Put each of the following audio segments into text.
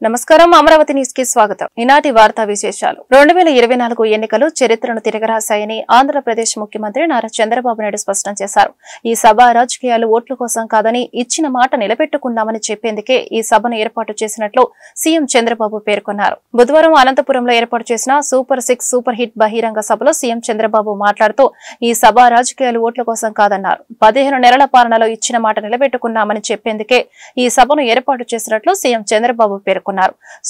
నమస్కారం అమరావతి న్యూస్ కి స్వాగతం. ఈనాటి వార్తా విశేషాలు. 2024 ఎన్నికలు చరిత్రను తిరగరాశాయని ఆంధ్రప్రదేశ్ ముఖ్యమంత్రి నారా చంద్రబాబు నాయుడు స్పష్టం చేశారు. ఈ సభ రాజకీయాలు ఓట్ల కోసం కాదని ఇచ్చిన మాట నిలబెట్టుకున్నామని చెప్పేందుకే ఈ సభను ఏర్పాటు చేసినట్లు సీఎం చంద్రబాబు పేర్కొన్నారు. బుధవారం అనంతపురంలో ఏర్పాటు చేసిన సూపర్ 6 సూపర్ హిట్ బహిరంగ సభలో సీఎం చంద్రబాబు మాట్లాడుతూ ఈ సభ రాజకీయాలు ఓట్ల కోసం కాదన్నారు. 15 నెలల పాలనలో ఇచ్చిన మాట నిలబెట్టుకున్నామని చెప్పేందుకే ఈ సభను ఏర్పాటు చేసినట్లు సీఎం చంద్రబాబు పేర్కొన్నారు.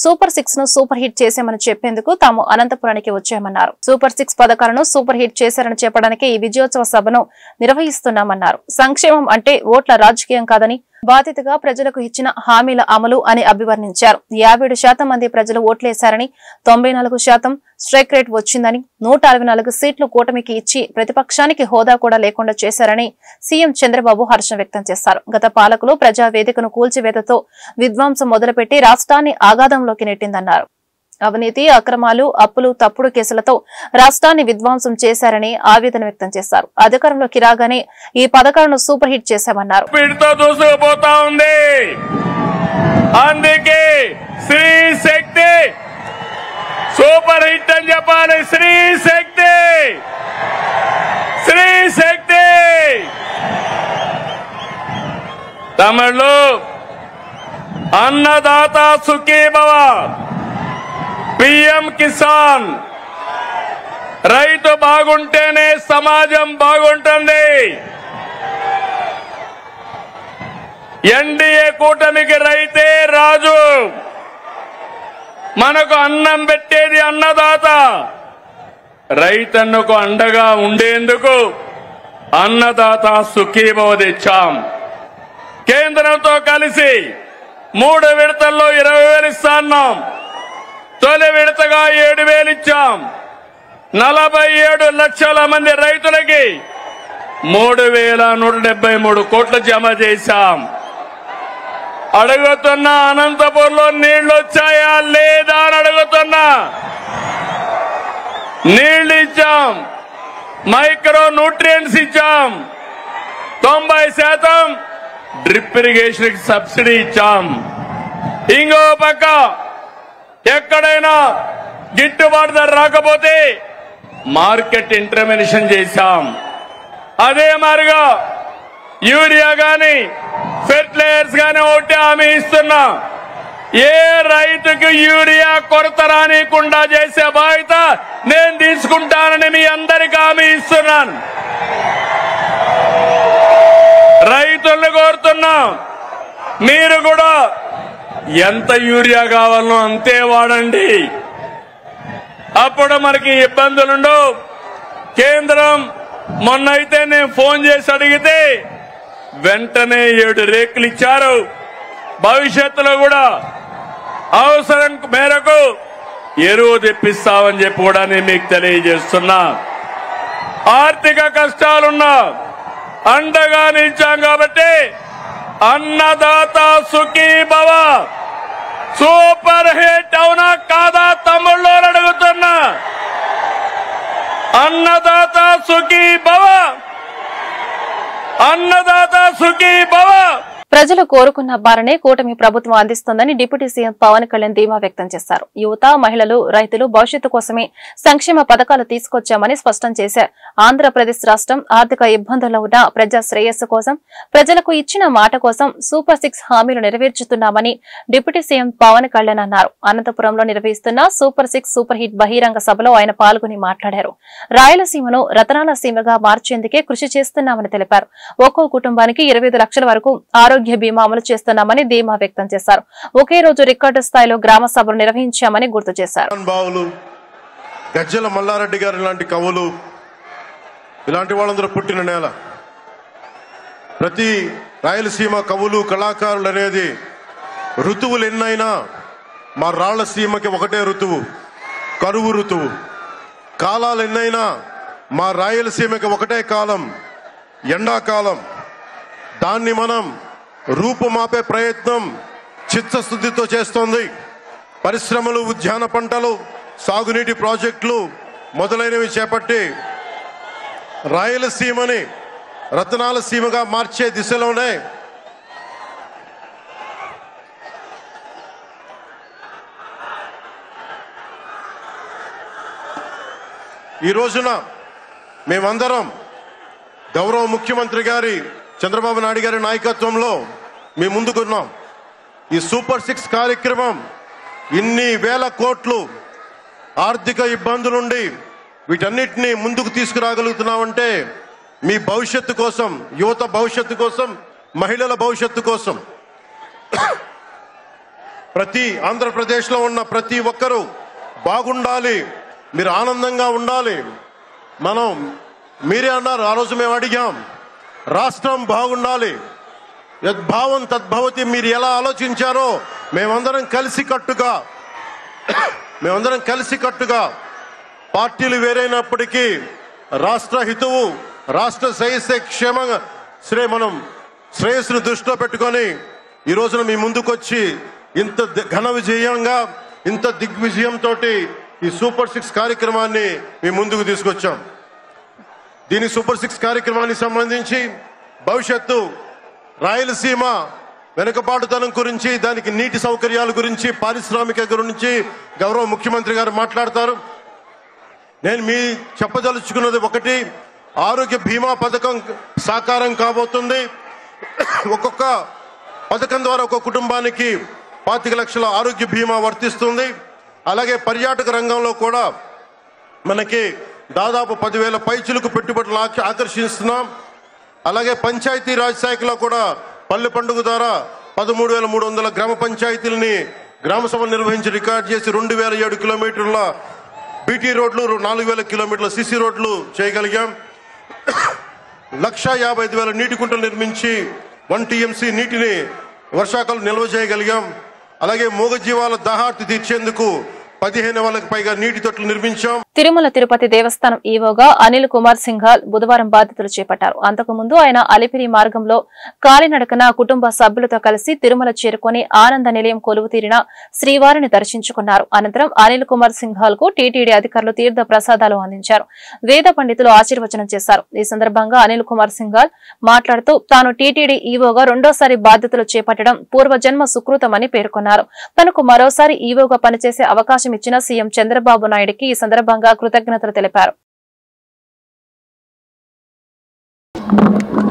సూపర్ 6 ను సూపర్ హిట్ చేశామని చెప్పేందుకు తాము అనంతపురానికి వచ్చామన్నారు. సూపర్ 6 పథకాలను సూపర్ హిట్ చేశారని చెప్పడానికి ఈ విజయోత్సవ సభను నిర్వహిస్తున్నామన్నారు. సంక్షేమం అంటే ఓట్ల రాజకీయం కాదని, బాధ్యతగా ప్రజలకు ఇచ్చిన హామీల అమలు అని అభివర్ణించారు. 57% మంది ప్రజలు ఓట్లేశారని, 94% స్ట్రైక్ రేట్ వచ్చిందని, 164 సీట్లు కూటమికి ఇచ్చి ప్రతిపక్షానికి హోదా కూడా లేకుండా చేశారని సీఎం చంద్రబాబు హర్షం వ్యక్తం చేశారు. గత పాలకులు ప్రజావేదికను కూల్చివేతతో విధ్వంసం మొదలుపెట్టి రాష్ట్రాన్ని ఆగాధంలోకి నెట్టిందన్నారు. అవినీతి, అక్రమాలు, అప్పులు, తప్పుడు కేసులతో రాష్ట్రాన్ని విధ్వంసం చేశారని ఆవేదన వ్యక్తం చేశారు. అధికారంలోకి రాగానే ఈ పథకాలను సూపర్ హిట్ చేశామన్నారు. సూపర్ హిట్ అని చెప్పాలి. శ్రీ శక్తి, శ్రీ శక్తి. తమిళలో అన్నదాత సుఖీభవ, పిఎం కిసాన్. రైతు బాగుంటేనే సమాజం బాగుంటుంది. ఎన్డీఏ కూటమికి రైతే రాజు. మనకు అన్నం పెట్టేది అన్నదాత. రైతన్నకు అండగా ఉండేందుకు అన్నదాత సుఖీభవ తెచ్చాం. కేంద్రంతో కలిసి 3 విడతల్లో 20,000 ఇస్తున్నాం. తొలి విడతగా 7,000 ఇచ్చాం. 47 లక్షల మంది రైతులకి 3,173 కోట్లు జమ చేశాం. అడుగుతున్నా, అనంతపూర్లో నీళ్లు వచ్చాయా లేదా అని అడుగుతున్నా. నీళ్లు ఇచ్చాం, మైక్రో న్యూట్రియంట్స్ ఇచ్చాం, 90% డ్రిప్ ఇరిగేషన్ సబ్సిడీ ఇచ్చాం. ఇంకో పక్క ఎక్కడైనా గిట్టుబాటు ధర రాకపోతే మార్కెట్ ఇంటర్వెన్షన్ చేశాం. అదే మాదిరిగా యూరియా గాని ఫెర్టిలైజర్స్ గాని ఒకటి హామీ ఇస్తున్నా. ఏ రైతుకు యూరియా కొరత రానికుండా చేసే బాధ్యత నేను తీసుకుంటానని మీ అందరికీ హామీ ఇస్తున్నాను. రైతులను కోరుతున్నా, మీరు కూడా ఎంత యూరియా కావాలనో అంతే వాడండి. అప్పుడు మనకి ఇబ్బందులుండవు. కేంద్రం మొన్నైతే నేను ఫోన్ చేసి అడిగితే వెంటనే 7 రేకులు ఇచ్చారు. భవిష్యత్తులో కూడా అవసరం మేరకు ఎరువు తెప్పిస్తామని చెప్పి కూడా నేను మీకు తెలియజేస్తున్నా. ఆర్థిక కష్టాలున్నా అండగా నిలిచాం కాబట్టి అన్నదాత సుఖీభవ సూపర్ హిట్ అవునా కాదా తమ్ముళ్ళు అడుగుతున్నా. అన్నదాత సుఖీభవ, అన్నదాత సుఖీభవ. ప్రజలు కోరుకున్న బారనే కూటమి ప్రభుత్వం అందిస్తోందని డిప్యూటీ సీఎం పవన్ కళ్యాణ్ ధీమా వ్యక్తం చేశారు. యువత, మహిళలు, రైతులు భవిష్యత్తు కోసమే సంక్షేమ పథకాలు తీసుకొచ్చామని స్పష్టం చేశారు. ఆంధ్రప్రదేశ్ రాష్ట్రం ఆర్థిక ఇబ్బందుల్లో ఉన్న ప్రజా శ్రేయస్సు కోసం, ప్రజలకు ఇచ్చిన మాట కోసం సూపర్ 6 హామీలు నెరవేర్చుతున్నామని డిప్యూటీ సీఎం పవన్ కళ్యాణ్ అన్నారు. అనంతపురంలో నిర్వహిస్తున్న సూపర్ 6 సూపర్ హిట్ బహిరంగ సభలో ఆయన పాల్గొని మాట్లాడారు. రాయలసీమను రతనాల సీమగా మార్చేందుకే కృషి చేస్తున్నామని తెలిపారు. ఒక్కో కుటుంబానికి 25 లక్షల వరకు ఆరోగ్య బీమా అమలు చేస్తున్నామని ధీమా వ్యక్తం చేశారు. ఒకే రోజు రికార్డు స్థాయిలో గ్రామ సభలు నిర్వహించామని గుర్తు చేశారు. గజ్జల మల్లారెడ్డి గారు లాంటి కవులు, ఇలాంటి వాళ్ళందరూ పుట్టిన నేల. ప్రతి రాయలసీమ కవులు, కళాకారులు అనేది ఋతువులు ఎన్నైనా మా రాళ్లసీమకి ఒకటే ఋతువు, కరువు ఋతువు. కాలాలు ఎన్నైనా మా రాయలసీమకి ఒకటే కాలం, ఎండాకాలం. దాన్ని మనం రూపుమాపే ప్రయత్నం చిత్తశుద్ధితో చేస్తోంది. పరిశ్రమలు, ఉద్యాన పంటలు, సాగునీటి ప్రాజెక్టులు మొదలైనవి చేపట్టి రాయలసీమని రతనాల సీమగా మార్చే దిశలోనే ఈ రోజున మేమందరం గౌరవ ముఖ్యమంత్రి గారి చంద్రబాబు నాయుడు గారి నాయకత్వంలో మేము ముందుకున్నాం. ఈ సూపర్ 6 కార్యక్రమం ఇన్ని వేల కోట్లు ఆర్థిక ఇబ్బందులుండి వీటన్నిటినీ ముందుకు తీసుకురాగలుగుతున్నామంటే మీ భవిష్యత్తు కోసం, యువత భవిష్యత్తు కోసం, మహిళల భవిష్యత్తు కోసం, ప్రతి ఆంధ్రప్రదేశ్లో ఉన్న ప్రతి ఒక్కరూ బాగుండాలి, మీరు ఆనందంగా ఉండాలి. మీరే అన్నారు, ఆ రోజు మేము అడిగాం, రాష్ట్రం బాగుండాలి, యద్భావం తద్భవతి. మీరు ఎలా ఆలోచించారో మేమందరం కలిసికట్టుగా పార్టీలు వేరైనప్పటికీ రాష్ట్ర హితువు, రాష్ట్ర శ్రేయస్సును దృష్టిలో పెట్టుకొని ఈ రోజున మీ ముందుకొచ్చి ఇంత ఘన విజయంగా, ఇంత దిగ్విజయంతో ఈ సూపర్ 6 కార్యక్రమాన్ని మీ ముందుకు తీసుకొచ్చాం. దీని సూపర్ 6 కార్యక్రమానికి సంబంధించి భవిష్యత్తు రాయలసీమ వెనుకబాటుతనం గురించి, దానికి నీటి సౌకర్యాల గురించి, పారిశ్రామిక గురించి గౌరవ ముఖ్యమంత్రి గారు మాట్లాడతారు. నేను చెప్పదలుచుకున్నది ఒకటి, ఆరోగ్య బీమా పథకం సాకారం కాబోతుంది. ఒక్కొక్క పథకం ద్వారా ఒక్కొక్క కుటుంబానికి 25 లక్షల ఆరోగ్య బీమా వర్తిస్తుంది. అలాగే పర్యాటక రంగంలో కూడా మనకి దాదాపు 10,000 పైచులకు పెట్టుబడులు ఆకర్షిస్తున్నాం. అలాగే పంచాయతీ రాజ్ శాఖలో కూడా పల్లె పండుగ ద్వారా 13,300 గ్రామ పంచాయతీలని గ్రామ సభలు నిర్వహించి రికార్డు చేసి 2,007 కిలోమీటర్ల బీటీ రోడ్లు, 4,000 కిలోమీటర్ల సిసి రోడ్లు చేయగలిగాం. 1,55,000 నీటి కుంటలు నిర్మించి 1 TMC నీటిని వర్షాకాలం నిల్వ చేయగలిగాం. అలాగే మూగజీవాల దాహార్తి తీర్చేందుకు 15,000కు పైగా నీటి తొట్లు నిర్మించాం. తిరుమల తిరుపతి దేవస్థానం ఈవోగా అనిల్ కుమార్ సింఘాల్ బుధవారం బాధ్యతలు చేపట్టారు. అంతకుముందు ఆయన అలిపిరి మార్గంలో కాలినడకన కుటుంబ సభ్యులతో కలిసి తిరుమల చేరుకుని ఆనంద నిలయం కొలువు తీరిన శ్రీవారిని దర్శించుకున్నారు. అనంతరం అనిల్ కుమార్ సింఘాల్ కు టీటీడీ అధికారులు తీర్థ ప్రసాదాలు అందించారు. వేద పండితులు ఆశీర్వచనం చేశారు. ఈ సందర్భంగా అనిల్ కుమార్ సింఘాల్ మాట్లాడుతూ తాను టీటీడీ ఈవోగా రెండోసారి బాధ్యతలు చేపట్టడం పూర్వజన్మ సుకృతమని పేర్కొన్నారు. తనకు మరోసారి ఈవోగా పనిచేసే అవకాశం ఇచ్చిన సీఎం చంద్రబాబు నాయుడుకి ఈ సందర్భంగా కృతజ్ఞతలు తెలిపారు.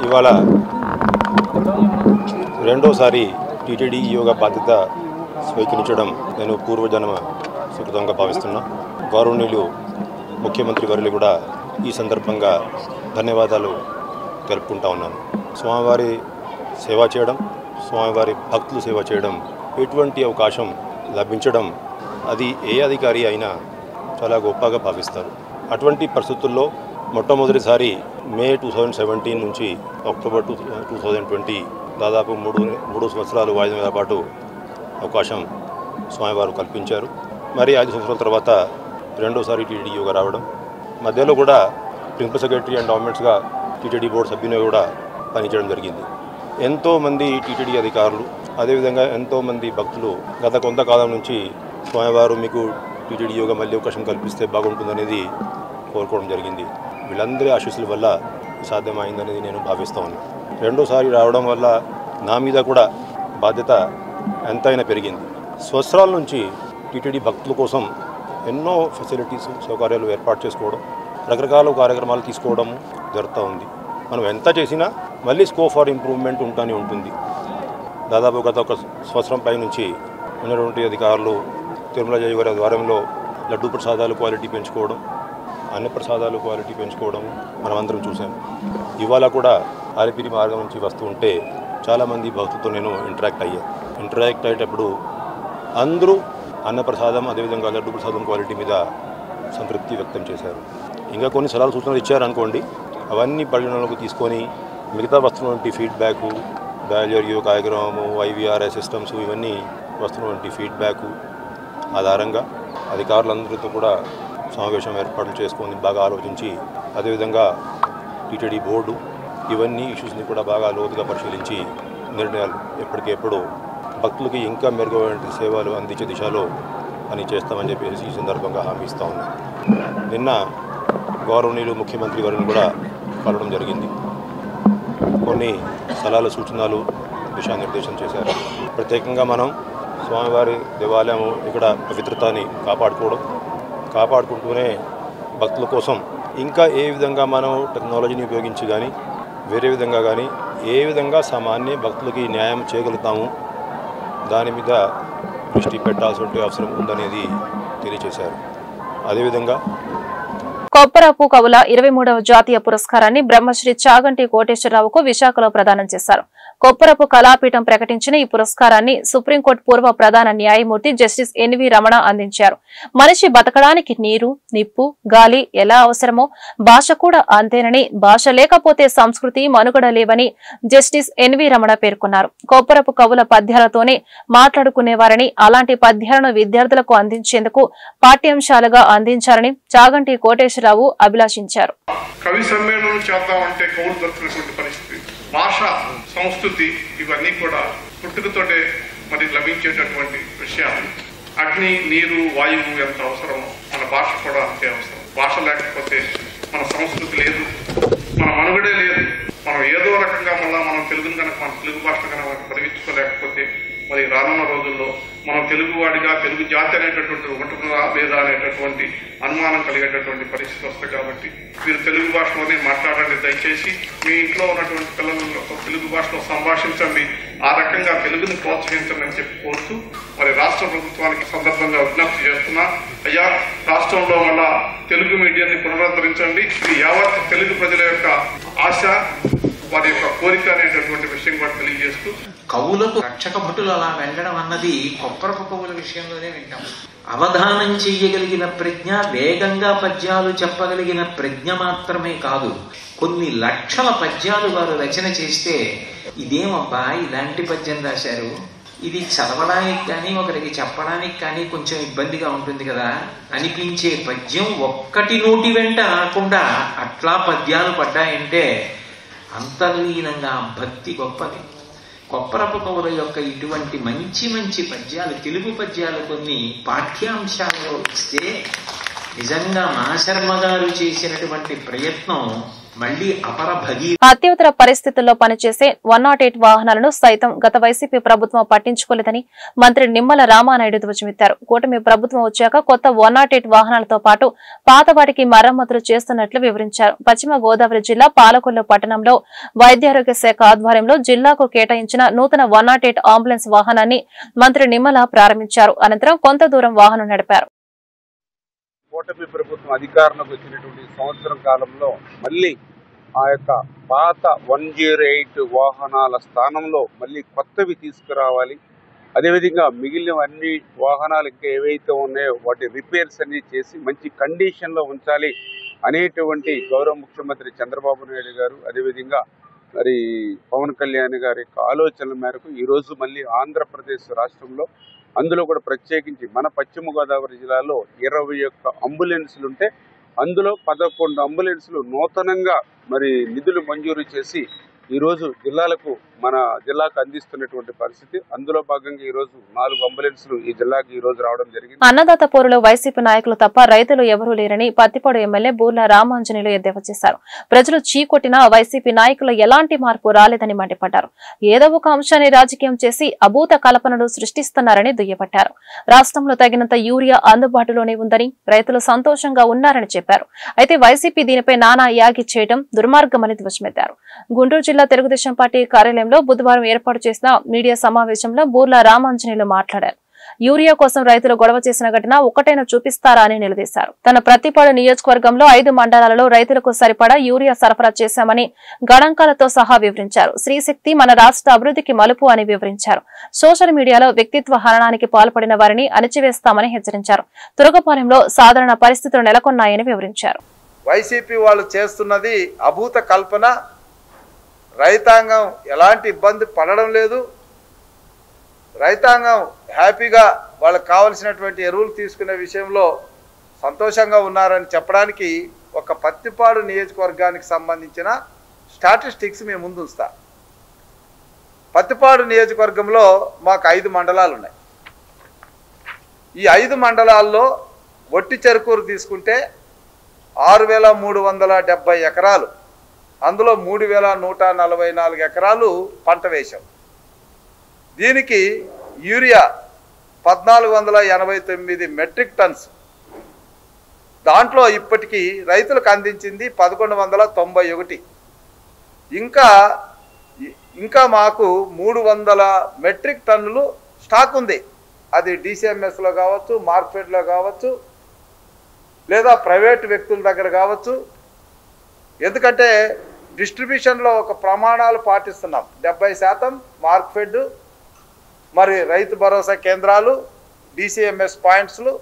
ఇవాళ రెండోసారి టీటీడీ ఈవోగా బాధ్యత స్వీకరించడం నేను పూర్వజన్మ సుకృతంగా భావిస్తున్నా. గౌరవనీయులు ముఖ్యమంత్రి వర్యులు కూడా ఈ సందర్భంగా ధన్యవాదాలు తెలుపుకుంటా ఉన్నాను. స్వామివారి సేవ చేయడం, స్వామివారి భక్తులు సేవ చేయడం, ఎటువంటి అవకాశం లభించడం అది ఏ అధికారి అయినా చాలా గొప్పగా భావిస్తారు. అటువంటి పరిస్థితుల్లో మొట్టమొదటిసారి మే 2017 నుంచి అక్టోబర్ 2020 దాదాపు మూడు సంవత్సరాలు 5 నెలల పాటు అవకాశం స్వామివారు కల్పించారు. మరి 5 సంవత్సరాల తర్వాత రెండోసారి టీటీడీగా రావడం, మధ్యలో కూడా ప్రిన్సిపల్ సెక్రటరీ అండ్ గవర్నమెంట్స్గా టీటీడీ బోర్డు సభ్యునిగా కూడా పనిచేయడం జరిగింది. ఎంతోమంది టీటీడీ అధికారులు, అదేవిధంగా ఎంతోమంది భక్తులు గత కొంతకాలం నుంచి స్వామివారు మీకు టీటీడీ యోగా మళ్ళీ అవకాశం కల్పిస్తే బాగుంటుందనేది కోరుకోవడం జరిగింది. వీళ్ళందరి ఆశీస్సుల వల్ల సాధ్యమైందనేది నేను భావిస్తూ ఉన్నాను. రెండోసారి రావడం వల్ల నా మీద కూడా బాధ్యత ఎంతైనా పెరిగింది. సంవత్సరాల నుంచి టీటీడీ భక్తుల కోసం ఎన్నో ఫెసిలిటీస్, సౌకర్యాలు ఏర్పాటు చేసుకోవడం, రకరకాల కార్యక్రమాలు తీసుకోవడం జరుగుతూ ఉంది. మనం ఎంత చేసినా మళ్ళీ స్కోప్ ఫర్ ఇంప్రూవ్మెంట్ ఉంటూనే ఉంటుంది. దాదాపు గత ఒక సంవత్సరం పై నుంచి ఉన్నటువంటి అధికారులు తిరుమల జయ గారి ద్వారంలో లడ్డూ ప్రసాదాలు క్వాలిటీ పెంచుకోవడం, అన్న ప్రసాదాలు క్వాలిటీ పెంచుకోవడం మనం అందరం చూసాం. ఇవాళ కూడా అలిపిరి మార్గం నుంచి వస్తూ ఉంటే చాలామంది భక్తులతో నేను ఇంటరాక్ట్ అయ్యేటప్పుడు అందరూ అన్నప్రసాదం, అదేవిధంగా లడ్డూ ప్రసాదం క్వాలిటీ మీద సంతృప్తి వ్యక్తం చేశారు. ఇంకా కొన్ని సలహాలు సూచనలు ఇచ్చారనుకోండి, అవన్నీ పరిగణలోకి తీసుకొని మిగతా వస్తున్నటువంటి ఫీడ్బ్యాకు, డయల్ కార్యక్రమము, IVRS సిస్టమ్స్, ఇవన్నీ వస్తున్నటువంటి ఫీడ్బ్యాకు ఆధారంగా అధికారులందరితో కూడా సమావేశం ఏర్పాట్లు చేసుకొని బాగా ఆలోచించి, అదేవిధంగా టీటీడీ బోర్డు ఇవన్నీ ఇష్యూస్ని కూడా బాగా లోతుగా పరిశీలించి నిర్ణయాలు ఎప్పటికెప్పుడు భక్తులకి ఇంకా మెరుగైన సేవలు అందించే దిశలో పని చేస్తామని చెప్పేసి ఈ సందర్భంగా హామీ ఇస్తూ ఉన్నాం. నిన్న గౌరవనీయులు ముఖ్యమంత్రి గారిని కూడా కలవడం జరిగింది. కొన్ని సలహాలు, సూచనలు, దిశానిర్దేశం చేశారు. ప్రత్యేకంగా మనం స్వామివారి దేవాలయం ఇక్కడ పవిత్రతని కాపాడుకుంటూనే భక్తుల కోసం ఇంకా ఏ విధంగా మనం టెక్నాలజీని ఉపయోగించి కానీ వేరే విధంగా కానీ ఏ విధంగా సామాన్య భక్తులకి న్యాయం చేయగలుగుతాము దాని మీద దృష్టి పెట్టాల్సిన అవసరం ఉందనేది తెలియజేశారు. అదేవిధంగా కొప్పరపు కవుల 23వ జాతీయ పురస్కారాన్ని బ్రహ్మశ్రీ చాగంటి కోటేశ్వరరావుకు విశాఖలో ప్రదానం చేశారు. కొప్పరపు కళాపీఠం ప్రకటించిన ఈ పురస్కారాన్ని సుప్రీంకోర్టు పూర్వ ప్రధాన న్యాయమూర్తి జస్టిస్ ఎన్వి రమణ అందించారు. మనిషి బతకడానికి నీరు, నిప్పు, గాలి ఎలా అవసరమో భాష కూడా అంతేనని, భాష లేకపోతే సంస్కృతి మనుగడ లేవని జస్టిస్ ఎన్వి రమణ పేర్కొన్నారు. కొప్పరపు కవుల పద్యాలతోనే మాట్లాడుకునేవారని, అలాంటి పద్యాలను విద్యార్థులకు అందించేందుకు పాఠ్యాంశాలుగా అందించాలని చాగంటి కోటేశ్వరరావు అభిలాషించారు. కవి సమ్మేళనం చేద్దామంటే కవులు దొరికినటువంటి పరిస్థితి, భాష, సంస్కృతి ఇవన్నీ కూడా పుట్టుకతోటే మరి లభించేటటువంటి విషయాలు. అగ్ని, నీరు, వాయువు ఎంత అవసరమో మన భాష కూడా అంతే అవసరం. భాష లేకపోతే మన సంస్కృతి లేదు, మన మనుగడే లేదు. మనం ఏదో రకంగా మళ్ళా మనం తెలుగుని కనుక మన తెలుగు భాష కనుక పరిగెత్తుకోలేకపోతే మరి రానున్న రోజుల్లో మనం తెలుగువాడిగా తెలుగు జాతి అనేటటువంటి ఉంటుందా లేదా అనేటటువంటి అనుమానం కలిగేటటువంటి పరిస్థితి వస్తుంది. కాబట్టి మీరు తెలుగు భాషలోనే మాట్లాడండి. దయచేసి మీ ఇంట్లో ఉన్నటువంటి పిల్లలతో తెలుగు భాషలో సంభాషించండి. ఆ రకంగా తెలుగుని ప్రోత్సహించండి అని చెప్పి కోరుతూ మరి రాష్ట్ర ప్రభుత్వానికి సందర్భంగా విజ్ఞప్తి చేస్తున్నా. అయ్యా, రాష్ట్రంలో మళ్ళా తెలుగు మీడియాన్ని పునరుద్ధరించండి. ఇది యావత్ తెలుగు ప్రజల యొక్క ఆశ, వారి యొక్క కోరిక అనేటటువంటి విషయం కూడా తెలియజేస్తూ, కవులకు రక్షక భటులు అలా వెళ్ళడం అన్నది కొప్పరపు కవుల విషయంలోనే వింటాం. అవధానం చెయ్యగలిగిన ప్రజ్ఞ, వేగంగా పద్యాలు చెప్పగలిగిన ప్రజ్ఞ మాత్రమే కాదు, కొన్ని లక్షల పద్యాలు వారు రచన చేస్తే ఇదేమబ్బా ఇలాంటి పద్యం రాశారు, ఇది చదవడానికి కానీ ఒకరికి చెప్పడానికి కానీ కొంచెం ఇబ్బందిగా ఉంటుంది కదా అనిపించే పద్యం ఒక్కటి నోటి వెంట రాకుండా అట్లా పద్యాలు పడ్డాయంటే అంతర్లీనంగా భక్తి గొప్పది. కొప్పరపు కవుల యొక్క ఇటువంటి మంచి మంచి పద్యాలు, తెలుగు పద్యాలు కొన్ని పాఠ్యాంశాలలో ఇస్తే నిజంగా మా శర్మ గారు చేసినటువంటి ప్రయత్నం మళ్లీ అపరభగి. అత్యవసర పరిస్థితుల్లో పనిచేసే 108 వాహనాలను సైతం గత వైసీపీ ప్రభుత్వం పట్టించుకోలేదని మంత్రి నిమ్మల రామానాయుడు ధ్వజమెత్తారు. కూటమి ప్రభుత్వం వచ్చాక కొత్త 108 వాహనాలతో పాటు పాత వాటికి మరమ్మతులు చేస్తున్నట్లు వివరించారు. పశ్చిమ గోదావరి జిల్లా పాలకొల్లు పట్టణంలో వైద్యారోగ్య శాఖ ఆధ్వర్యంలో జిల్లాకు కేటాయించిన నూతన 108 అంబులెన్స్ వాహనాన్ని మంత్రి నిమ్మల ప్రారంభించారు. అనంతరం కొంత దూరం వాహనం నడిపారు. కూటమి ప్రభుత్వం అధికారంలోకి వచ్చినటువంటి సంవత్సరం కాలంలో మళ్ళీ ఆ యొక్క పాత 108 వాహనాల స్థానంలో మళ్ళీ కొత్తవి తీసుకురావాలి. అదేవిధంగా మిగిలిన అన్ని వాహనాలు ఇంకా ఏవైతే ఉన్నాయో వాటి రిపేర్స్ అన్ని చేసి మంచి కండిషన్లో ఉంచాలి అనేటువంటి గౌరవ ముఖ్యమంత్రి చంద్రబాబు నాయుడు గారు, అదేవిధంగా మరి పవన్ కళ్యాణ్ గారి యొక్క ఆలోచనల మేరకు ఈరోజు మళ్ళీ ఆంధ్రప్రదేశ్ రాష్ట్రంలో అందులో కూడా ప్రత్యేకించి మన పశ్చిమ గోదావరి జిల్లాలో 21 అంబులెన్సులు ఉంటే అందులో 11 అంబులెన్సులు నూతనంగా మరి నిధులు మంజూరు చేసి ఈరోజు మన జిల్లాకు అందిస్తున్నటువంటి పరిస్థితి. అందులో భాగంగా ఈరోజు 4 అంబులెన్సులు ఈ జిల్లాకు ఈ రోజు రావడం జరిగింది. అన్నదాత పోరులో వైసీపీ నాయకులు తప్ప రైతులు ఎవరూ లేరని పత్తిపాడు ఎమ్మెల్యే బూర్ల రామాంజనేయులు ఎద్దేవా చేశారు. ప్రజలు చీకొట్టినా వైసీపీ నాయకులు ఎలాంటి మార్పు రాలేదని మండిపడ్డారు. ఏదో ఒక అంశాన్ని రాజకీయం చేసి అభూత కల్పనలు సృష్టిస్తున్నారని దుయ్యబట్టారు. రాష్ట్రంలో తగినంత యూరియా అందుబాటులోనే ఉందని, రైతులు సంతోషంగా ఉన్నారని చెప్పారు. అయితే వైసీపీ దీనిపై నానా యాగి చేయడం దుర్మార్గమని ధ్వజమెత్తారు. గుంటూరు జిల్లా తెలుగుదేశం పార్టీ కార్యాలయంలో బుధవారం ఏర్పాటు చేసిన మీడియా సమావేశంలో బూర్ల రామాంజనేయులు మాట్లాడారు. యూరియా కోసం రైతులు గొడవ చేసిన ఘటన ఒక్కటైనా చూపిస్తారా అని నిలదీశారు. తన ప్రతిపాడు నియోజకవర్గంలో 5 మండలాలలో రైతులకు సరిపడా యూరియా సరఫరా చేశామని గణాంకాలతో సహా వివరించారు. శ్రీశక్తి మన రాష్ట్ర అభివృద్ధికి మలుపు అని వివరించారు. సోషల్ మీడియాలో వ్యక్తిత్వ హననానికి పాల్పడిన వారిని అణిచివేస్తామని హెచ్చరించారు. తురగపాలెంలో సాధారణ పరిస్థితులు నెలకొన్నాయని వివరించారు. వైసీపీ వాళ్ళు చేస్తున్నది అభూత కల్పన. రైతాంగం ఎలాంటి ఇబ్బంది పడడం లేదు. రైతాంగం హ్యాపీగా వాళ్ళకి కావలసినటువంటి ఎరువులు తీసుకునే విషయంలో సంతోషంగా ఉన్నారని చెప్పడానికి ఒక పత్తిపాడు నియోజకవర్గానికి సంబంధించిన స్టాటిస్టిక్స్ మేము ముందు ఉంచుతా. పత్తిపాడు నియోజకవర్గంలో మాకు 5 మండలాలు ఉన్నాయి. ఈ 5 మండలాల్లో ఒట్టి చెరుకూరు తీసుకుంటే 6,370 ఎకరాలు, అందులో 3,144 ఎకరాలు పంట వేశాం. దీనికి యూరియా 1,489 మెట్రిక్ టన్స్, దాంట్లో ఇప్పటికీ రైతులకు అందించింది 1191. ఇంకా మాకు 300 మెట్రిక్ టన్నులు స్టాక్ ఉంది. అది DCMSలో కావచ్చు, మార్కెట్లో కావచ్చు, లేదా ప్రైవేట్ వ్యక్తుల దగ్గర కావచ్చు. ఎందుకంటే డిస్ట్రిబ్యూషన్లో ఒక ప్రమాణాలు పాటిస్తున్నాం. 70% మార్కెట్, మరి రైతు భరోసా కేంద్రాలు, DCMS పాయింట్స్లు,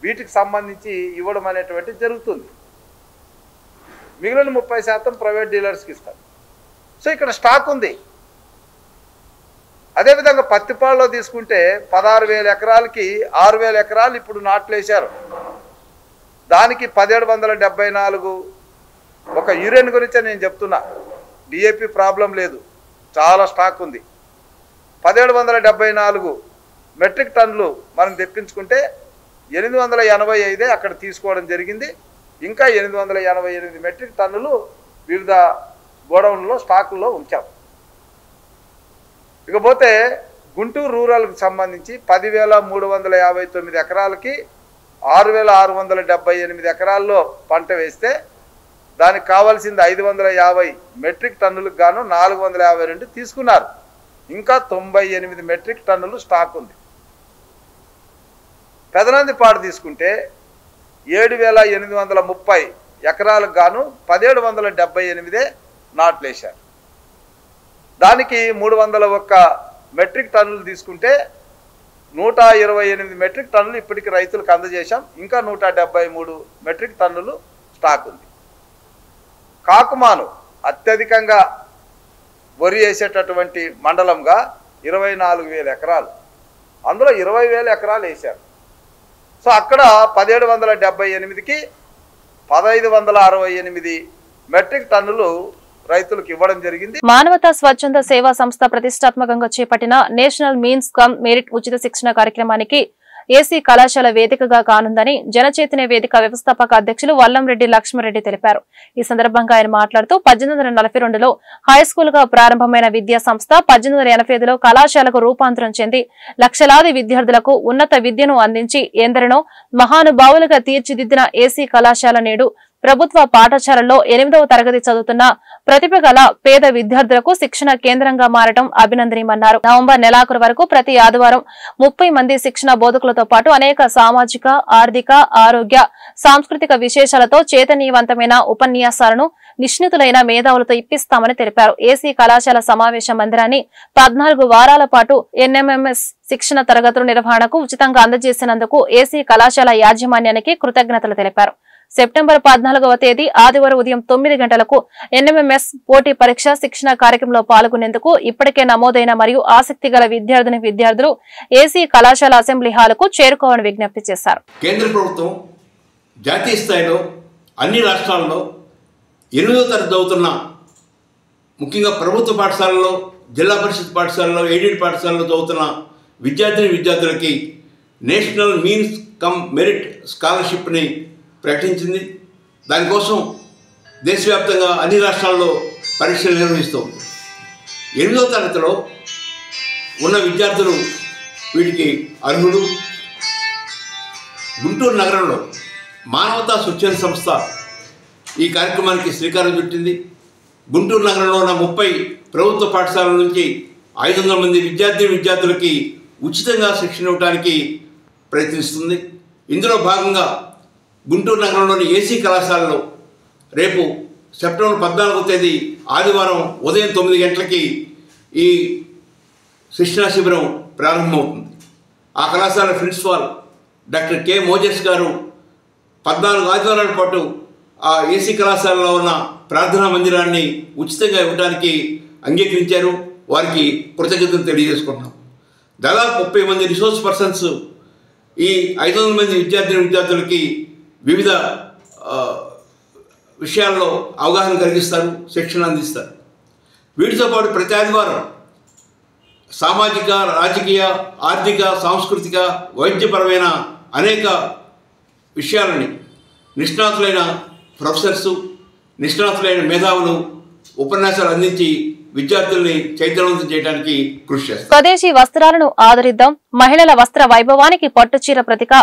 వీటికి సంబంధించి ఇవ్వడం అనేటువంటిది జరుగుతుంది. మిగిలిన 30% ప్రైవేట్ డీలర్స్కి ఇస్తారు. సో ఇక్కడ స్టాక్ ఉంది. అదేవిధంగా పత్తిపాడులో తీసుకుంటే 16,000 ఎకరాలకి 6,000 ఎకరాలు ఇప్పుడు నాట్లు వేశారు. దానికి 1774 ఒక యూరియన్ గురించే నేను చెప్తున్నా. DAP ప్రాబ్లం లేదు, చాలా స్టాక్ ఉంది. 1774 మెట్రిక్ టన్నులు మనం తెప్పించుకుంటే 885 అక్కడ తీసుకోవడం జరిగింది. ఇంకా 888 మెట్రిక్ టన్నులు వివిధ గోడౌన్లో స్టాకుల్లో ఉంచాం. ఇకపోతే గుంటూరు రూరల్కి సంబంధించి 10,359 ఎకరాలకి 6,678 ఎకరాల్లో పంట వేస్తే దానికి కావాల్సింది 550 మెట్రిక్ టన్నులకు గాను 452 తీసుకున్నారు. ఇంకా 98 మెట్రిక్ టన్నులు స్టాక్ ఉంది. పెదనందిపాడు తీసుకుంటే 7,830 ఎకరాలకు గాను 1,778 నాట్లు వేశారు. దానికి 301 మెట్రిక్ టన్నులు తీసుకుంటే 128 మెట్రిక్ టన్నులు ఇప్పటికి రైతులకు అందజేశాం. ఇంకా 173 మెట్రిక్ టన్నులు స్టాక్ ఉంది. కాకుమాను అత్యధికంగా వరి వేసేటటువంటి మండలంగా 24,000 ఎకరాలు, అందులో 20,000 ఎకరాలు వేశారు. సో అక్కడ 1778కి 1568 మెట్రిక్ టన్నులు రైతులకు ఇవ్వడం జరిగింది. మానవతా స్వచ్ఛంద సేవా సంస్థ ప్రతిష్టాత్మకంగా చేపట్టిన నేషనల్ మీన్స్ కమ్ మెరిట్ ఉచిత శిక్షణ కార్యక్రమానికి ఏసీ కళాశాల వేదికగా కానుందని జనచైతన్య వేదిక వ్యవస్థాపక అధ్యక్షులు వల్లంరెడ్డి లక్ష్మారెడ్డి తెలిపారు. ఈ సందర్భంగా ఆయన మాట్లాడుతూ 1842లో హైస్కూల్ గా ప్రారంభమైన విద్యా సంస్థ 1885లో కళాశాలకు రూపాంతరం చెంది లక్షలాది విద్యార్థులకు ఉన్నత విద్యను అందించి ఎందరినో మహానుభావులుగా తీర్చిదిద్దిన ఏసీ కళాశాల నేడు ప్రభుత్వ పాఠశాలల్లో 8వ తరగతి చదువుతున్న ప్రతిభ గల పేద విద్యార్థులకు శిక్షణ కేంద్రంగా మారడం అభినందనీయమన్నారు. నవంబర్ నెలాఖరు వరకు ప్రతి ఆదివారం 30 మంది శిక్షణ బోధకులతో పాటు అనేక సామాజిక, ఆర్థిక, ఆరోగ్య, సాంస్కృతిక విశేషాలతో చైతన్యవంతమైన ఉపన్యాసాలను నిష్ణితులైన మేధావులతో ఇప్పిస్తామని తెలిపారు. ఏసీ కళాశాల సమావేశ మందిరాన్ని 14 వారాల పాటు NMMS శిక్షణ తరగతుల నిర్వహణకు ఉచితంగా అందజేసినందుకు ఏసీ కళాశాల యాజమాన్యానికి కృతజ్ఞతలు తెలిపారు. సెప్టెంబర్ 14వ తేదీ ఆదివారం ఉదయం 9 గంటలకు NMMS పోటీ పరీక్ష శిక్షణ కార్యక్రమంలో పాల్గొనేందుకు ఇప్పటికే నమోదైన మరియు ఆసక్తి గల విద్యార్థులు ఏసీ కళాశాల అసెంబ్లీ హాలుకు చేరుకోవాలని విజ్ఞప్తి చేశారు. కేంద్ర ప్రభుత్వం జాతీయ స్థాయిలో అన్ని రాష్ట్రాల్లో 8వ తరగతి చదువుతున్న ముఖ్యంగా ప్రభుత్వ పాఠశాలలో, జిల్లా పరిషత్ పాఠశాలలో, ఎయిడెడ్ పాఠశాలలో చదువుతున్న విద్యార్థులకి నేషనల్ మీన్స్ కమ్ మెరిట్ స్కాలర్షిప్ని ప్రకటించింది. దానికోసం దేశవ్యాప్తంగా అన్ని రాష్ట్రాల్లో పరీక్షలు నిర్వహిస్తుంది. 8వ తరగతిలో ఉన్న విద్యార్థులు వీటికి అర్హులు. గుంటూరు నగరంలో మానవతా స్వచ్ఛంద సంస్థ ఈ కార్యక్రమానికి శ్రీకారం చుట్టింది. గుంటూరు నగరంలో ఉన్న 30 ప్రభుత్వ పాఠశాలల నుంచి 500 మంది విద్యార్థులకి ఉచితంగా శిక్షణ ఇవ్వడానికి ప్రయత్నిస్తుంది. ఇందులో భాగంగా గుంటూరు నగరంలోని ఏసీ కళాశాలలో రేపు సెప్టెంబర్ 14వ తేదీ ఆదివారం ఉదయం 9 గంటలకి ఈ శిక్షణా శిబిరం ప్రారంభమవుతుంది. ఆ కళాశాల ప్రిన్సిపాల్ డాక్టర్ కె మోజెస్ గారు 14 ఆదివారాల పాటు ఆ ఏసీ కళాశాలలో ఉన్న ప్రార్థనా మందిరాన్ని ఉచితంగా ఇవ్వడానికి అంగీకరించారు. వారికి కృతజ్ఞతలు తెలియజేసుకుంటున్నాం. దాదాపు 30 మంది రిసోర్స్ పర్సన్స్ ఈ 500 మంది విద్యార్థులకి వివిధ విషయాల్లో అవగాహన కలిగిస్తారు, శిక్షణ అందిస్తారు. వీటితో పాటు ప్రతి ఆదివారం సామాజిక, రాజకీయ, ఆర్థిక, సాంస్కృతిక, వైద్యపరమైన అనేక విషయాలని నిష్ణాతులైన ప్రొఫెసర్సు, నిష్ణాతులైన మేధావులు ఉపన్యాసాలు అందించి విద్యార్థుల్ని చైతన్యవంతం చేయడానికి కృషి చేస్తాం. స్వదేశీ వస్త్రాలను ఆదరిద్దాం. మహిళల వస్త్ర వైభవానికి పట్టుచీర ప్రతీక,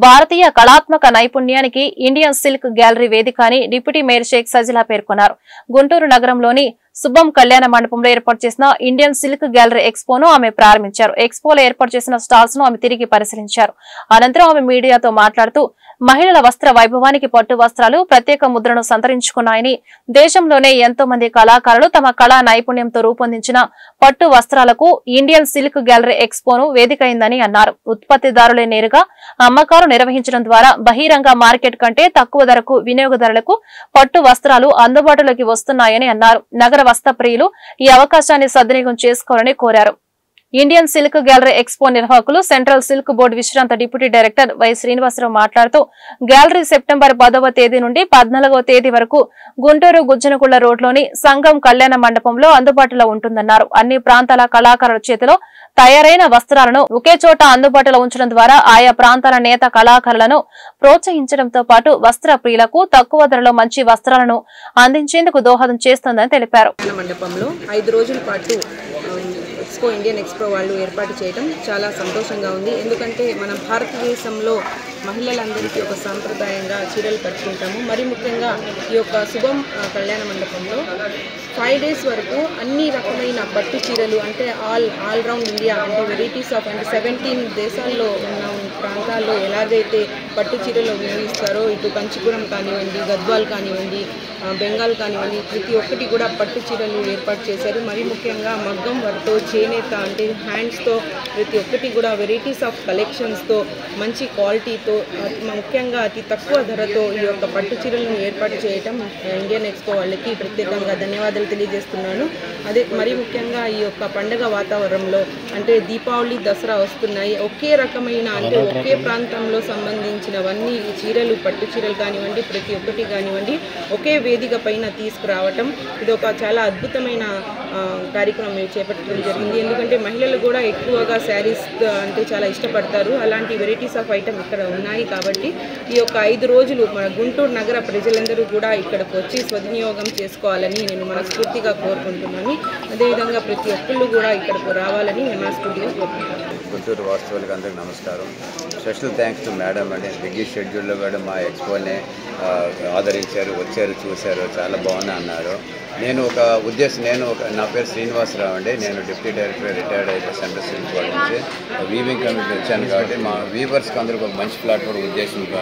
భారతీయ కళాత్మక నైపుణ్యానికి ఇండియన్ సిల్క్ గ్యాలరీ వేదిక అని డిప్యూటీ మేయర్ షేక్ సజిలా పేర్కొన్నారు. గుంటూరు నగరంలోని శుభం కళ్యాణ మండపంలో ఏర్పాటు చేసిన ఇండియన్ సిల్క్ గ్యాలరీ ఎక్స్పోను ఆమె ప్రారంభించారు. ఎక్స్పోలో ఏర్పాటు చేసిన స్టాల్స్ ను ఆమె తిరిగి పరిశీలించారు. అనంతరం ఆమె మీడియాతో మాట్లాడుతూ మహిళల వస్త్ర వైభవానికి పట్టు వస్త్రాలు ప్రత్యేక ముద్రను సంతరించుకున్నాయని, దేశంలోనే ఎంతో మంది కళాకారులు తమ కళా నైపుణ్యంతో రూపొందించిన పట్టు వస్త్రాలకు ఇండియన్ సిల్క్ గ్యాలరీ ఎక్స్పోను వేదికైందని అన్నారు. ఉత్పత్తిదారులే నేరుగా అమ్మకాలు నిర్వహించడం ద్వారా బహిరంగ మార్కెట్ కంటే తక్కువ ధరకు వినియోగదారులకు పట్టు వస్త్రాలు అందుబాటులోకి వస్తున్నాయని అన్నారు. నగర వస్త్ర ప్రియులు ఈ అవకాశాన్ని సద్వినియోగం చేసుకోవాలని కోరారు. ఇండియన్ సిల్క్ గ్యాలరీ ఎక్స్పో నిర్వాహకులు సెంట్రల్ సిల్క్ బోర్డు విశ్రాంత డిప్యూటీ డైరెక్టర్ వై శ్రీనివాసరావు మాట్లాడుతూ గ్యాలరీ సెప్టెంబర్ 10వ తేదీ నుండి 14వ తేదీ వరకు గుంటూరు గుజ్జనగుళ్ల రోడ్లోని సంఘం కళ్యాణ మండపంలో అందుబాటులో ఉంటుందన్నారు. అన్ని ప్రాంతాల కళాకారుల చేతిలో తయారైన వస్త్రాలను ఒకే చోట అందుబాటులో ఉంచడం ద్వారా ఆయా ప్రాంతాల నేత కళాకారులను ప్రోత్సహించడంతో పాటు వస్త్ర ప్రియులకు తక్కువ ధరలో మంచి వస్త్రాలను అందించేందుకు దోహదం చేస్తుందని తెలిపారు. మండపంలో 5 రోజుల పాటు ఎక్స్పో ఇండియన్ ఎక్స్పో వాళ్ళు ఏర్పాటు చేయడం చాలా సంతోషంగా ఉంది. ఎందుకంటే మన భారతదేశంలో మహిళలందరికీ ఒక సాంప్రదాయంగా చీరలు కట్టుకుంటాము. మరి ముఖ్యంగా ఈ యొక్క శుభం కళ్యాణ మండపంలో 5 days వరకు అన్ని రకమైన పట్టు చీరలు అంటే ఆల్ రౌండ్ ఇండియా అంటే వెరైటీస్ ఆఫ్ అంటే 17 దేశాల్లో ఉన్న ప్రాంతాల్లో ఎలాగైతే పట్టు చీరలు వినియోగిస్తారో ఇటు కంచిపురం కానివ్వండి, గద్వాల్ కానివ్వండి, బెంగాల్ కానివ్వండి, ప్రతి ఒక్కటి కూడా పట్టు చీరలు ఏర్పాటు చేశారు. మరి ముఖ్యంగా మగ్గం వర్క్తో, చేనేత అంటే హ్యాండ్స్తో ప్రతి ఒక్కటి కూడా వెరైటీస్ ఆఫ్ కలెక్షన్స్తో మంచి క్వాలిటీతో ముఖ్యంగా అతి తక్కువ ధరతో ఈ యొక్క పట్టు చీరలను ఏర్పాటు చేయటం ఇండియన్ ఎక్స్పో వాళ్ళకి ప్రత్యేకంగా ధన్యవాదాలు తెలియజేస్తున్నాను. అదే మరి ముఖ్యంగా ఈ యొక్క పండుగ వాతావరణంలో అంటే దీపావళి, దసరా వస్తున్నాయి. ఒకే రకమైన అంటే ఒకే ప్రాంతంలో సంబంధించినవన్నీ చీరలు, పట్టు చీరలు కానివ్వండి, ప్రతి ఒక్కటి కానివ్వండి ఒకే వేదిక పైన తీసుకురావటం ఇది ఒక చాలా అద్భుతమైన కార్యక్రమం చేపట్టడం జరిగింది. ఎందుకంటే మహిళలు కూడా ఎక్కువగా శారీస్ అంటే చాలా ఇష్టపడతారు. అలాంటి వెరైటీస్ ఆఫ్ ఐటమ్ ఇక్కడ ఉన్నాయి. కాబట్టి ఈ యొక్క 5 రోజులు మన గుంటూరు నగర ప్రజలందరూ కూడా ఇక్కడికి వచ్చి సద్వినియోగం చేసుకోవాలని నేను మనస్ఫూర్తిగా కోరుకుంటున్నాను. అదేవిధంగా ప్రతి ఒక్కళ్ళు కూడా ఇక్కడికి రావాలని మనస్ఫూర్తిగా కోరుకుంటున్నాను. గుంటూరు వాస్తవులకు అందరికీ నమస్కారం. స్పెషల్ థ్యాంక్స్ టు మేడం అండి. బిగ్గీ షెడ్యూల్లో కూడా మా ఎక్స్పోని ఆదరించారు, వచ్చారు, చూశారు, చాలా బాగుంది అన్నారు. నా పేరు శ్రీనివాసరావు అండి. నేను డిప్యూటీ డైరెక్టర్ రిటైర్డ్ అయితే సెంట్రల్ సిల్క్ బోర్డ్ నుంచి వీవింగ్ కమిటీ వచ్చాను. కాబట్టి మా వీవర్స్కి అందరికీ ఒక మంచి ప్లాట్ఫామ్ ఉద్దేశంతో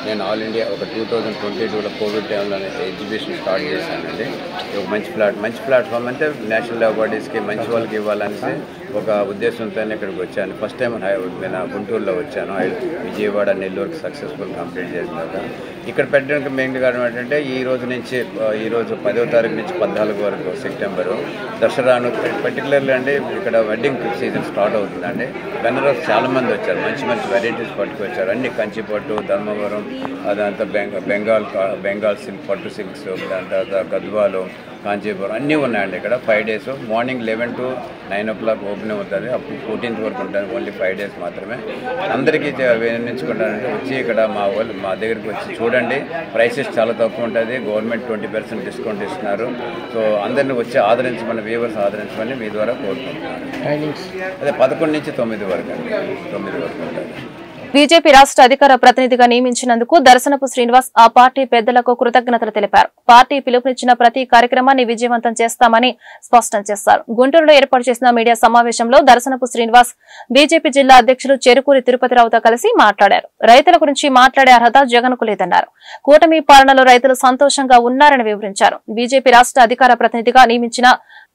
నేను ఆల్ ఇండియా ఒక 2022లో కోవిడ్ టైంలో ఎగ్జిబిషన్ స్టార్ట్ చేశానండి. ఒక మంచి ప్లాట్ఫామ్ అంటే నేషనల్ లేబర్ బాడీస్కి మంచి వాళ్ళకి ఇవ్వాలనేసి ఒక ఉద్దేశంతోనే ఇక్కడికి వచ్చాను. ఫస్ట్ టైం నేను గుంటూరులో వచ్చాను. విజయవాడ, నెల్లూరుకి సక్సెస్ఫుల్ కంప్లీట్ చేసిన తర్వాత ఇక్కడ పెట్టడానికి మెయిన్ కారణం ఏంటంటే ఈరోజు 10వ తారీఖు నుంచి 14 వరకు సెప్టెంబరు దసరాను పర్టికులర్లీ అండి ఇక్కడ వెడ్డింగ్ సీజన్ స్టార్ట్ అవుతుందండి. బెనారస్ చాలామంది వచ్చారు, మంచి వెరైటీస్ పట్టుకొచ్చారు. అన్ని కంచి పట్టు, ధర్మవరం, అదంతా బెంగాల్ సిల్క్, పట్టు సిల్క్స్, దాని తర్వాత గద్వాలు, కాంచీపురం అన్నీ ఉన్నాయండి. ఇక్కడ 5 days morning 11 to 9 o'clock open అవుతుంది. అప్పుడు 14th వరకు ఉంటుంది. ఓన్లీ 5 days మాత్రమే. అందరికీ వినియోగించుకుంటారంటే వచ్చి ఇక్కడ మా దగ్గరికి వచ్చి చూడండి. ప్రైసెస్ చాలా తక్కువ ఉంటుంది. గవర్నమెంట్ 20% డిస్కౌంట్ ఇస్తున్నారు. సో అందరినీ వచ్చి ఆదరించమని, వ్యూవర్స్ ఆదరించమని మీ ద్వారా కోరుకుంటున్నాను. అదే 11 నుంచి 9 వరకు అండి. 9 వరకు ఉంటుంది. బీజేపీ రాష్ట్ర అధికార ప్రతినిధిగా నియమించినందుకు దర్శనపు శ్రీనివాస్ ఆ పార్టీ పెద్దలకు కృతజ్ఞతలు తెలిపారు. పార్టీ పిలుపునిచ్చిన ప్రతి కార్యక్రమాన్ని విజయవంతం చేస్తామని స్పష్టం చేశారు. గుంటూరులో ఏర్పాటు చేసిన మీడియా సమావేశంలో దర్శనపు శ్రీనివాస్ బీజేపీ జిల్లా అధ్యక్షులు చెరుకూరి తిరుపతిరావుతో కలిసి మాట్లాడారు. రైతుల గురించి మాట్లాడే అర్హత జగన్కు లేదన్నారు. కూటమి పాలనలో రైతులు సంతోషంగా ఉన్నారని వివరించారు. బీజేపీ రాష్ట్ర అధికార ప్రతినిధిగా నియమించిన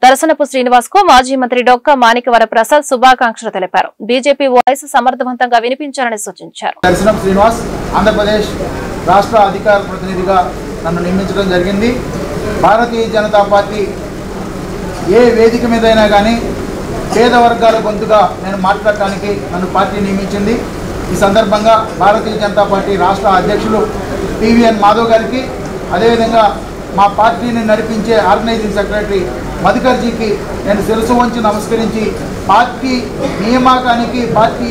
దర్శనపు శ్రీనివాస్ కు మాజీ మంత్రి డొక్క మాణిక్యవర ప్రసాద్ శుభాకాంక్షలు తెలిపారు. బీజేపీ వాయిస్ సమర్థవంతంగా వినిపించాలని సూచించారు. దర్శనపు శ్రీనివాస్ ఆంధ్రప్రదేశ్ రాష్ట్ర అధికార ప్రతినిధిగా నన్ను నియమించడం జరిగింది. భారతీయ జనతా పార్టీ ఏ వేదిక మీదైనా కానీ పేద వర్గాల గొంతుగా నేను మాట్లాడటానికి నన్ను పార్టీ నియమించింది. ఈ సందర్భంగా భారతీయ జనతా పార్టీ రాష్ట్ర అధ్యక్షులు పివిఎన్ మాధవ్ గారికి, అదేవిధంగా మా పార్టీని నడిపించే ఆర్గనైజింగ్ సెక్రటరీ మధుకర్జీకి నేను శిరస్సు వంచి నమస్కరించి పార్టీ నియామకానికి పార్టీ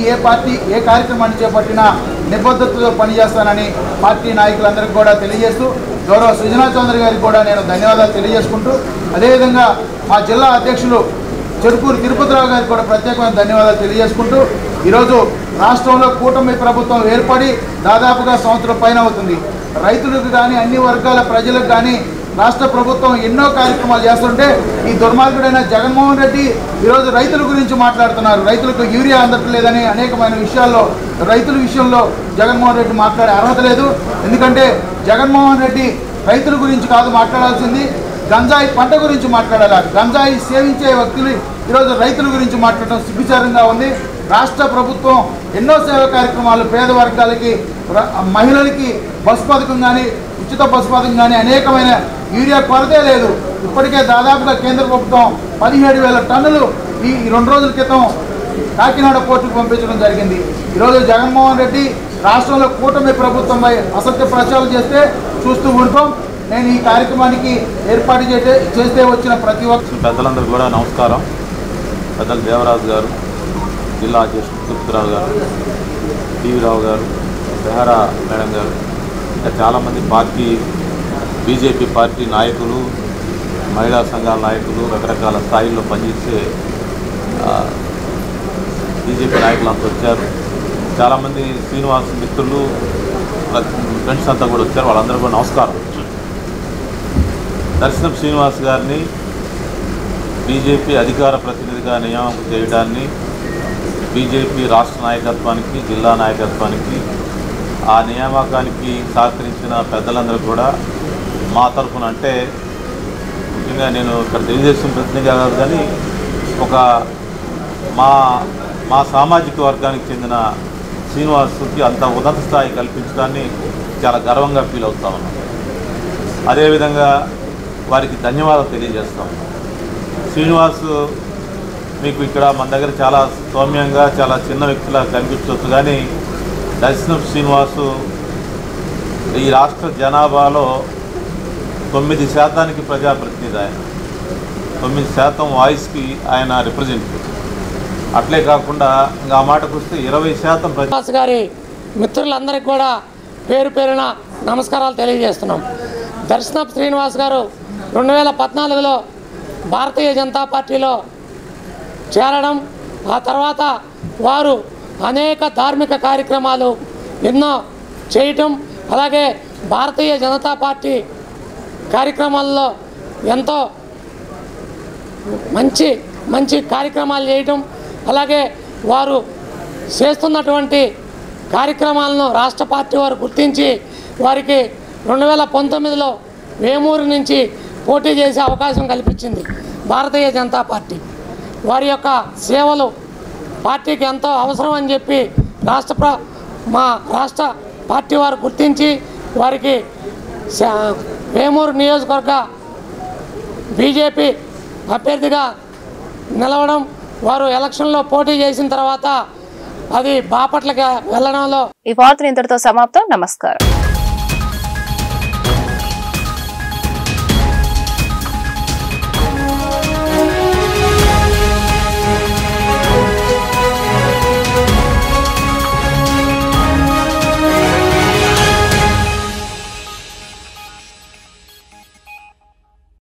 ఏ కార్యక్రమాన్ని చేపట్టినా నిబద్ధతతో పనిచేస్తానని పార్టీ నాయకులందరికీ కూడా తెలియజేస్తూ గౌరవ సృజనా చౌదరి గారికి కూడా నేను ధన్యవాదాలు తెలియజేసుకుంటూ, అదేవిధంగా మా జిల్లా అధ్యక్షులు చెరుకూరు తిరుపతిరావు గారికి కూడా ప్రత్యేకమైన ధన్యవాదాలు తెలియజేసుకుంటూ, ఈరోజు రాష్ట్రంలో కూటమి ప్రభుత్వం ఏర్పడి దాదాపుగా సంవత్సరం పైన అవుతుంది. రైతులకు కానీ అన్ని వర్గాల ప్రజలకు కానీ రాష్ట్ర ప్రభుత్వం ఎన్నో కార్యక్రమాలు చేస్తుంటే ఈ దుర్మార్గుడైన జగన్మోహన్ రెడ్డి ఈరోజు రైతుల గురించి మాట్లాడుతున్నారు. రైతులకు యూరియా అందట్లేదని అనేకమైన విషయాల్లో రైతుల విషయంలో జగన్మోహన్ రెడ్డి మాట్లాడే అర్హత లేదు. ఎందుకంటే జగన్మోహన్ రెడ్డి రైతుల గురించి కాదు మాట్లాడాల్సింది, గంజాయి పంట గురించి మాట్లాడాలి. గంజాయి సేవించే వ్యక్తులు ఈరోజు రైతుల గురించి మాట్లాడటం సిగ్గుచారంగా ఉంది. రాష్ట్ర ప్రభుత్వం ఎన్నో సేవా కార్యక్రమాలు పేద వర్గాలకి, మహిళలకి బస్సు పథకం కానీ, ఉచిత బస్సు పథకం కానీ, అనేకమైన యూరియా కొరతే లేదు. ఇప్పటికే దాదాపుగా కేంద్ర ప్రభుత్వం 17,000 టన్నులు ఈ 2 రోజుల క్రితం కాకినాడ పోర్టుకు పంపించడం జరిగింది. ఈరోజు జగన్మోహన్ రెడ్డి రాష్ట్రంలో కూటమి ప్రభుత్వంపై అసత్య ప్రచారం చేస్తే చూస్తూ ఉంటాం. నేను ఈ కార్యక్రమానికి ఏర్పాటు చేస్తే వచ్చిన ప్రతి ఒక్క పెద్దలందరూ కూడా నమస్కారం. పెద్దలు దేవరాజు గారు, జిల్లా అధ్యక్షుడు తిరుపతిరావు గారు, టీవీ రావు గారు, బెహరా మేడం గారు, ఇంకా చాలామంది బీజేపీ పార్టీ నాయకులు, మహిళా సంఘాల నాయకులు, రకరకాల స్థాయిల్లో పనిచేసే బీజేపీ నాయకులు అంతా వచ్చారు. చాలామంది శ్రీనివాస్ మిత్రులు, ఫ్రెండ్స్ అంతా కూడా వచ్చారు. వాళ్ళందరూ కూడా నమస్కారం. దర్శనం శ్రీనివాస్ గారిని బీజేపీ అధికార ప్రతినిధిగా నియామకం చేయడాన్ని బీజేపీ రాష్ట్ర నాయకత్వానికి, జిల్లా నాయకత్వానికి, ఆ నియామకానికి సహకరించిన పెద్దలందరూ కూడా మా తరఫున, అంటే ముఖ్యంగా నేను ఇక్కడ తెలుగుదేశం ప్రతినిధిగా కాదు కానీ ఒక మా సామాజిక వర్గానికి చెందిన శ్రీనివాసుకి అంత ఉన్నత స్థాయి కల్పించడాన్ని చాలా గర్వంగా ఫీల్ అవుతా ఉన్నాం. అదేవిధంగా వారికి ధన్యవాదాలు తెలియజేస్తాం. శ్రీనివాస్ మీకు ఇక్కడ మన దగ్గర చాలా సౌమ్యంగా, చాలా చిన్న వ్యక్తిలా కనిపించవచ్చు, కానీ దర్శనం శ్రీనివాసు ఈ రాష్ట్ర జనాభాలో 9% ప్రజాప్రతినిధి. ఆయన 9% వాయిస్కి ఆయన రిప్రజెంటేటివ్. అట్లే కాకుండా ఇంకా ఆ మాటకు వస్తే 20% శ్రీనివాస్ గారి మిత్రులందరికీ కూడా పేరు పేరున నమస్కారాలు తెలియజేస్తున్నాం. దర్శనం శ్రీనివాస్ గారు 2014లో భారతీయ జనతా పార్టీలో చేరడం, ఆ తర్వాత వారు అనేక ధార్మిక కార్యక్రమాలు ఎన్నో చేయటం, అలాగే భారతీయ జనతా పార్టీ కార్యక్రమాల్లో ఎంతో మంచి కార్యక్రమాలు చేయటం, అలాగే వారు చేస్తున్నటువంటి కార్యక్రమాలను రాష్ట్ర పార్టీ వారు గుర్తించి వారికి 2019లో వేమూరు నుంచి పోటీ చేసే అవకాశం కల్పించింది భారతీయ జనతా పార్టీ. వారి యొక్క సేవలు పార్టీకి ఎంతో అవసరం అని చెప్పి మా రాష్ట్ర పార్టీ వారు గుర్తించి వారికి వేమూరు నియోజకవర్గ బీజేపీ అభ్యర్థిగా నిలవడం, వారు ఎలక్షన్లో పోటీ చేసిన తర్వాత అది బాపట్లకి వెళ్ళడంలో. ఈ వార్తలు ఇంతటితో సమాప్తం. నమస్కారం.